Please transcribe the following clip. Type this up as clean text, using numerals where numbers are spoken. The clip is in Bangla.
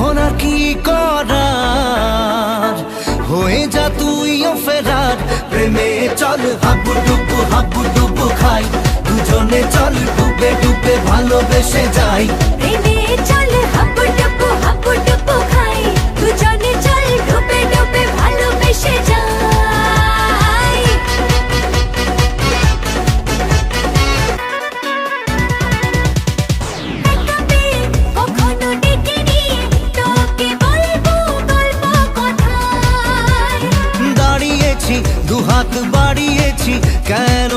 এখন আর কি করার, হয়ে যা তুইও ফেরার। প্রেমে চল হাবু ডুবু খাই, দুজনে চল ডুবে ডুবে ভালোবেসে যাই। প্রেমে চল হাবু ডুবু খাই, দুজনে চল ডুবে ডুবে ভালোবেসে যাই। দেখাবে কখনো ডেকে নিয়ে, তোকে বলবো গল্প কথায়। দাঁড়িয়েছি দুহাত বাড়িয়েছি, কেন